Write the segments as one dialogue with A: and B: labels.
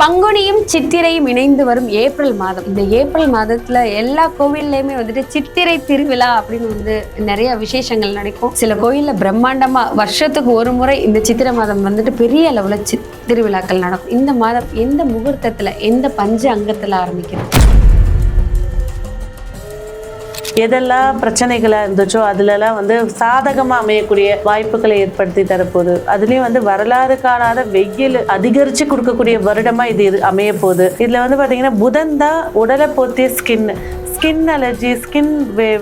A: பங்குனியும் சித்திரையும் இணைந்து வரும் ஏப்ரல் மாதம். இந்த ஏப்ரல் மாதத்துல எல்லா கோவில்லையுமே வந்துட்டு சித்திரை திருவிழா அப்படின்னு நிறைய விசேஷங்கள் நடக்கும். சில கோயில்ல பிரம்மாண்டமா வருஷத்துக்கு ஒரு முறை இந்த சித்திரை மாதம் வந்துட்டு பெரிய அளவுல திருவிழாக்கள் நடக்கும். இந்த மாதம் எந்த முகூர்த்தத்துல எந்த பஞ்ச அங்கத்துல ஆரம்பிக்கிறது?
B: எதெல்லாம் பிரச்சனைகளா இருந்துச்சோ அதுலலாம் சாதகமா அமையக்கூடிய வாய்ப்புகளை ஏற்படுத்தி தரப்போகுது. அதுலயும் வரலாறு காணாத வெயில் அதிகரிச்சு கொடுக்கக்கூடிய வருடமா இது அமைய போகுது. இதுல பாத்தீங்கன்னா புதன் தான் உடலை போத்திய ஸ்கின் அலர்ஜி, ஸ்கின்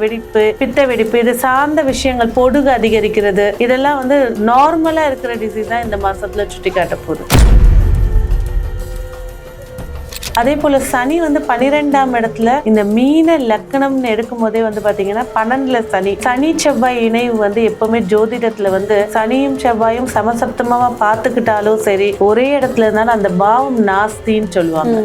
B: வெடிப்பு, பித்த வெடிப்பு, இது சார்ந்த விஷயங்கள், பொடுகு அதிகரிக்கிறது, இதெல்லாம் நார்மலா இருக்கிற டிசீஸ் தான் இந்த மாசத்துல சுட்டி காட்ட போகுது. அதே போல சனி 12ஆம் இடத்துல இந்த மீன லக்னம்னு எடுக்கும் போதே பாத்தீங்கன்னா 12ல சனி செவ்வாய் இணைவு எப்பவுமே ஜோதிடத்துல சனியும் செவ்வாயும் சமசப்தமா பார்த்துக்கிட்டாலும் சரி, ஒரே இடத்துல இருந்தாலும் அந்த பாவம் நாஸ்தின்னு சொல்லுவாங்க.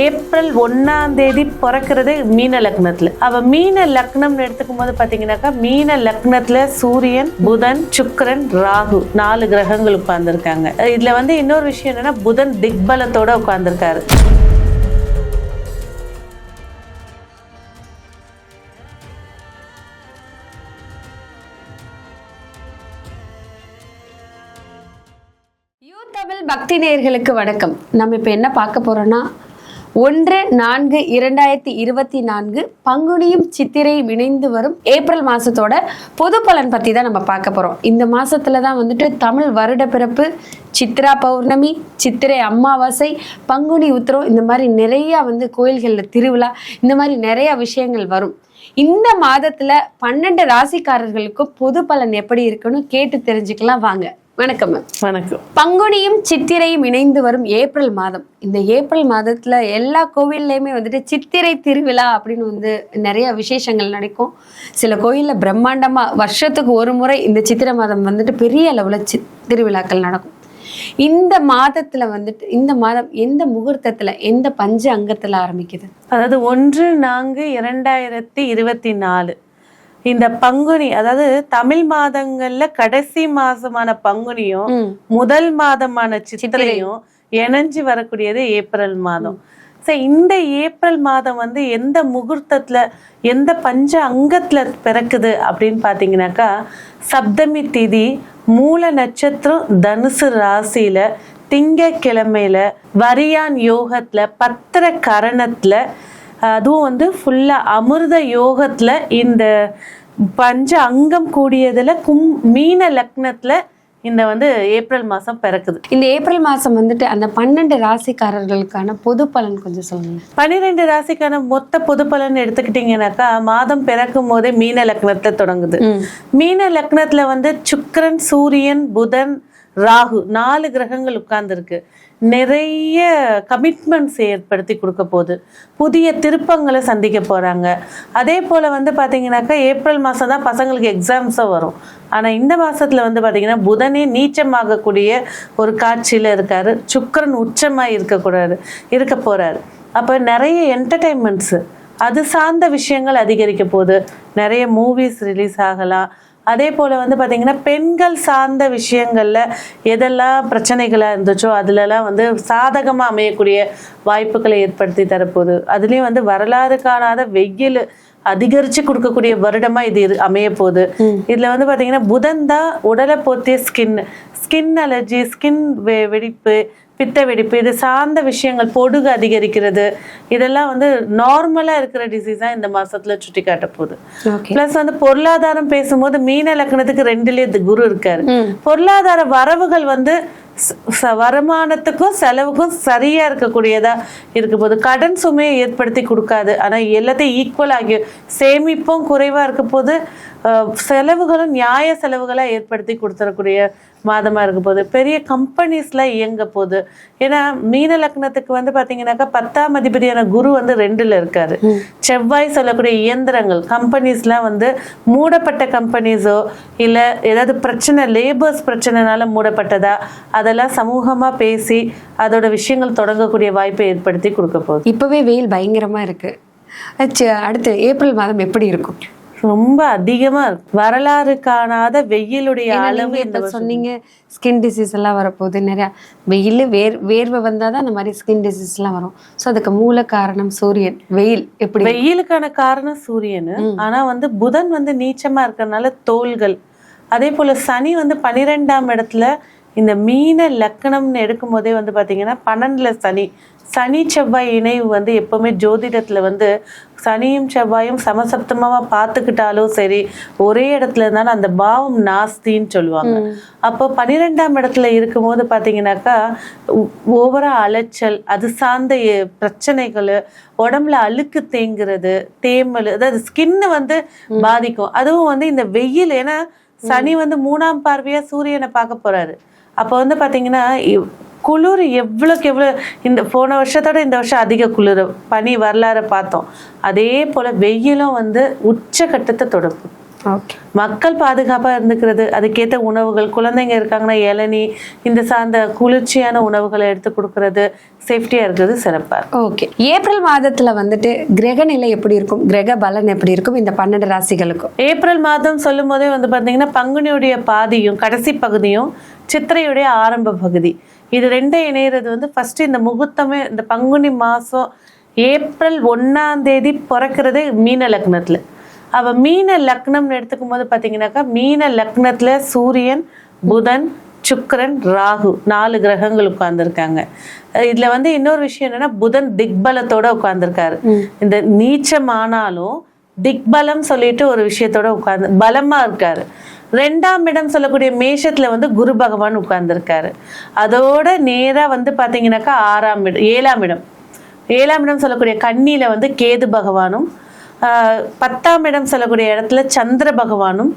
B: ஏப்ரல் 1ஆம் தேதி பிறக்கிறது மீன லக்னத்துல. அவ மீன லக்னம் எடுத்துக்கும் போது பாத்தீங்கன்னாக்கா மீன லக்னத்துல சூரியன், புதன், சுக்கிரன், ராகு 4 கிரகங்கள் உட்கார்ந்துருக்காங்க. இதுல இன்னொரு விஷயம் என்னன்னா புதன் திக்பலத்தோட உட்கார்ந்துருக்காரு.
A: தமிழ் பக்தி நேயர்களுக்கு வணக்கம். நம்ம இப்ப என்ன பார்க்க போறோம்னா 1/4/2024 பங்குனியும் சித்திரையும் இணைந்து வரும் ஏப்ரல் மாசத்தோட பொது பலன் பத்தி தான் நம்ம பார்க்க போறோம். இந்த மாசத்துல தான் தமிழ் வருட பிறப்பு, சித்ரா பௌர்ணமி, சித்திரை அமாவாசை, பங்குனி உத்திரம், இந்த மாதிரி நிறைய கோயில்கள்ல திருவிழா, இந்த மாதிரி நிறைய விஷயங்கள் வரும். இந்த மாதத்துல 12 ராசிக்காரர்களுக்கும் பொது பலன் எப்படி இருக்குன்னு கேட்டு தெரிஞ்சுக்கலாம் வாங்க. வணக்கம்.
B: வணக்கம்.
A: பங்குனியும் சித்திரையும் இணைந்து வரும் ஏப்ரல் மாதம். இந்த ஏப்ரல் மாதத்துல எல்லா கோவில்லையுமே சித்திரை திருவிழா அப்படின்னு நிறைய விசேஷங்கள் நடக்கும். சில கோயில்ல பிரம்மாண்டமா வருஷத்துக்கு ஒரு முறை இந்த சித்திரை மாதம் பெரிய அளவுல திருவிழாக்கள் நடக்கும். இந்த மாதத்துல இந்த மாதம் எந்த முகூர்த்தத்துல எந்த பஞ்ச அங்கத்துல ஆரம்பிக்குது?
B: அதாவது 1/4/2024 இந்த பங்குனி, அதாவது தமிழ் மாதங்கள்ல கடைசி மாசமான பங்குனியும் முதல் மாதமான சித்திரையும் இணைஞ்சு வரக்கூடியது ஏப்ரல் மாதம். இந்த ஏப்ரல் மாதம் எந்த முகூர்த்தத்துல எந்த பஞ்ச அங்கத்துல பிறக்குது அப்படின்னு பாத்தீங்கன்னாக்கா, சப்தமி திதி, மூல நட்சத்திரம் தனுசு ராசியில, திங்கக்கிழமையில, வரியான் யோகத்துல, பத்திர கரணத்துல, அதுவும் ஃபுல்லா அமிர்த யோகத்துல இந்த பஞ்ச அங்கம் கூடியதுல மீன லக்னத்துல இந்த ஏப்ரல் மாசம் பிறக்குது.
A: இந்த ஏப்ரல் மாசம் அந்த 12 ராசிக்காரர்களுக்கான பொது பலன் கொஞ்சம் சொல்லுங்க.
B: 12 ராசிக்கான மொத்த பொது பலன் எடுத்துக்கிட்டீங்கன்னாக்கா, மாதம் பிறக்கும் போதே மீன லக்னத்துல தொடங்குது. மீன லக்னத்துல சுக்கிரன், சூரியன், புதன், ராகு 4 கிரகங்கள் உட்கார்ந்துருக்கு. நிறைய கமிட்மெண்ட்ஸ் ஏற்படுத்தி கொடுக்க போகுது. புதிய திருப்பங்களை சந்திக்க போறாங்க. அதே போல பாத்தீங்கன்னாக்கா ஏப்ரல் மாசம் தான் பசங்களுக்கு எக்ஸாம்ஸும் வரும். ஆனா இந்த மாசத்துல பாத்தீங்கன்னா புதனே நீச்சமாகக்கூடிய ஒரு காட்சியில இருக்காரு. சுக்கிரன் உச்சமா இருக்க போறாரு. அப்ப நிறைய என்டர்டைன்மெண்ட்ஸ், அது சார்ந்த விஷயங்கள் அதிகரிக்க போகுது. நிறைய மூவிஸ் ரிலீஸ் ஆகலாம். அதே போல பாத்தீங்கன்னா பெண்கள் சார்ந்த விஷயங்கள்ல எதெல்லாம் பிரச்சனைகளா இருந்துச்சோ அதுலலாம் சாதகமா அமையக்கூடிய வாய்ப்புகளை ஏற்படுத்தி தரப்போகுது. அதுலயும் வரலாறு காணாத வெயில் அதிகரிச்சு கொடுக்கக்கூடிய வருடமா இது அமைய போகுது. இதுல பாத்தீங்கன்னா புதன் தான் உடலை போத்திய ஸ்கின் அலர்ஜி, ஸ்கின் வெடிப்பு, பித்த வெடிப்பு, இது சார்ந்த விஷயங்கள், பொடுகு அதிகரிக்கிறது, இதெல்லாம் நார்மலா இருக்கிற டிசீஸ் தான் இந்த மாசத்துல சுட்டி காட்ட போகுது. பிளஸ் பொருளாதாரம் பேசும்போது மீன லக்னத்துக்கு 2லயே குரு இருக்காரு. பொருளாதார வரவுகள் வருமானத்துக்கும் செலவுக்கும் சரியா இருக்கக்கூடியதா இருக்க போது. கடன் சுமையை ஏற்படுத்தி கொடுக்காது. ஆனா எல்லாத்தையும் ஈக்குவல் ஆகி, சேமிப்பும் குறைவா இருக்க போது, செலவுகளும் நியாய செலவுகளா ஏற்படுத்தி கொடுத்துடக்கூடிய மாதமா இருக்க போகுது. பெரிய கம்பெனிஸ்லாம் இயங்க போகுது. ஏன்னா மீன லக்னத்துக்கு பாத்தீங்கன்னாக்கா 10ஆம் அதிபதியான குரு 2ல இருக்காரு. செவ்வாய் சொல்லக்கூடிய இயந்திரங்கள், கம்பெனிஸ்லாம் மூடப்பட்ட கம்பெனிஸோ இல்ல ஏதாவது பிரச்சனை, லேபர்ஸ் பிரச்சனைனால மூடப்பட்டதா, அதெல்லாம் சமூகமா பேசி அதோட விஷயங்கள் தொடங்கக்கூடிய வாய்ப்பை ஏற்படுத்தி கொடுக்க போகுது.
A: இப்பவே வெயில் பயங்கரமா இருக்கு. அடுத்து ஏப்ரல் மாதம் எப்படி இருக்கும்?
B: ரொம்ப அதிகமா இருக்கு. வரலாறு காணாத வெயிலுடைய அளவு இந்த
A: இப்ப சொன்னீங்க ஸ்கின் டிசீஸ் எல்லாம் வரப்போகுது நிறைய. வெயில் வேர்வை வந்தாதான் அந்த மாதிரி ஸ்கின் டிசீஸ் எல்லாம் வரும். ஸோ அதுக்கு மூல காரணம் சூரியன், வெயில். எப்படி?
B: வெயிலுக்கான காரணம் சூரியன். ஆனா வந்து புதன் வந்து நீச்சமா இருக்கிறதுனால தோள்கள், அதே போல சனி வந்து 12ஆம் இடத்துல இந்த மீன லக்னம்னு எடுக்கும் போதே வந்து பாத்தீங்கன்னா 12ல சனி செவ்வாய் இணைவு வந்து எப்பவுமே ஜோதிடத்துல வந்து சனியும் செவ்வாயும் சமசப்தமா பார்த்துக்கிட்டாலும் சரி, ஒரே இடத்துல இருந்தாலும் அந்த பாவம் நாஸ்தின்னு சொல்லுவாங்க. அப்போ 12ஆம் இடத்துல இருக்கும்போது பாத்தீங்கன்னாக்கா ஓவரா அலைச்சல், அது சார்ந்த பிரச்சனைகள், உடம்புல அழுக்கு தேங்குறது, தேமல், அதாவது ஸ்கின் வந்து பாதிக்கும். அதுவும் வந்து இந்த வெயில், ஏன்னா சனி வந்து 3ஆம் பார்வையா சூரியனை பார்க்க போறாரு. அப்போ வந்து பாத்தீங்கன்னா குளிர் எவ்வளோக்கு எவ்வளோ, இந்த போன வருஷத்தோட இந்த வருஷம் அதிக குளிர், பனி வரலாறு பார்த்தோம். அதே போல வெயிலும் வந்து உச்சகட்டத்தை தொடரும். மக்கள் பாதுகாப்பா இருந்துக்கிறது, அதுக்கேற்ற உணவுகள், குழந்தைங்க இருக்காங்கன்னா இளநீ, இந்த சார்ந்த குளிர்ச்சியான உணவுகளை எடுத்து கொடுக்கறது, சேஃப்டியா இருக்கிறது சிறப்பா.
A: ஓகே, ஏப்ரல் மாதத்துல வந்துட்டு கிரக நிலை எப்படி இருக்கும், கிரக பலன் எப்படி இருக்கும் இந்த 12 ராசிகளுக்கும்?
B: ஏப்ரல் மாதம் சொல்லும் போதே வந்து பாத்தீங்கன்னா பங்குனியுடைய பாதியும் கடைசி பகுதியும் சித்திரையுடைய ஆரம்ப பகுதி, இது ரெண்டும் இணையிறது வந்து ஃபர்ஸ்ட் இந்த முகூர்த்தமே இந்த பங்குனி மாசம் ஏப்ரல் 1ஆம் தேதி பிறக்கிறது மீன லக்னத்துல. அவ மீன லக்னம்னு எடுத்துக்கும் போது பாத்தீங்கன்னாக்கா மீன லக்னத்துல சூரியன், புதன், சுக்கிரன், ராகு 4 கிரகங்கள் உட்கார்ந்துருக்காங்க. இதுல வந்து இன்னொரு விஷயம் என்னன்னா புதன் திக்பலத்தோட உட்கார்ந்துருக்காரு. இந்த நீச்சமானாலும் திக்பலம் சொல்லிட்டு ஒரு விஷயத்தோட உட்கார்ந்து பலமா இருக்காரு. 2ஆம் இடம் சொல்லக்கூடிய மேஷத்துல வந்து குரு பகவான் உட்கார்ந்துருக்காரு. அதோட நேரா வந்து பாத்தீங்கன்னாக்கா 7ஆம் இடம் சொல்லக்கூடிய கன்னியில வந்து கேது பகவானும், 10ஆம் இடம் சொல்லக்கூடிய இடத்துல சந்திர பகவானும்,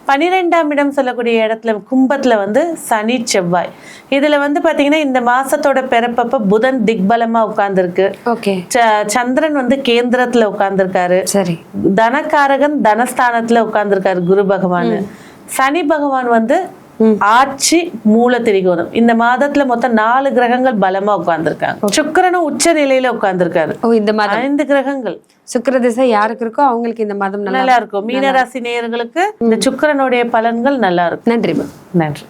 B: 12ஆம் இடம் சொல்லக்கூடிய இடத்துல கும்பத்துல வந்து சனி செவ்வாய். இதுல வந்து பாத்தீங்கன்னா இந்த மாசத்தோட பிறப்பப்ப புதன் திக்பலமா உட்கார்ந்துருக்கு. சந்திரன் வந்து கேந்திரத்துல உட்கார்ந்துருக்காரு.
A: சரி,
B: தனகாரகன் தனஸ்தானத்துல உட்கார்ந்துருக்காரு குரு பகவான். சனி பகவான் வந்து ஆட்சி மூல திரிகோணம். இந்த மாதத்துல மொத்தம் 4 கிரகங்கள் பலமா உட்கார்ந்துருக்காங்க. சுக்கிரனும் உச்ச நிலையில உட்கார்ந்துருக்காரு.
A: இந்த மாதம்
B: 5 கிரகங்கள்.
A: சுக்கிர திசை யாருக்கு இருக்கோ அவங்களுக்கு இந்த மாதம்
B: நல்லா இருக்கும். மீனராசி நேயர்களுக்கு இந்த சுக்கிரனுடைய பலன்கள் நல்லா இருக்கும்.
A: நன்றி.
B: நன்றி.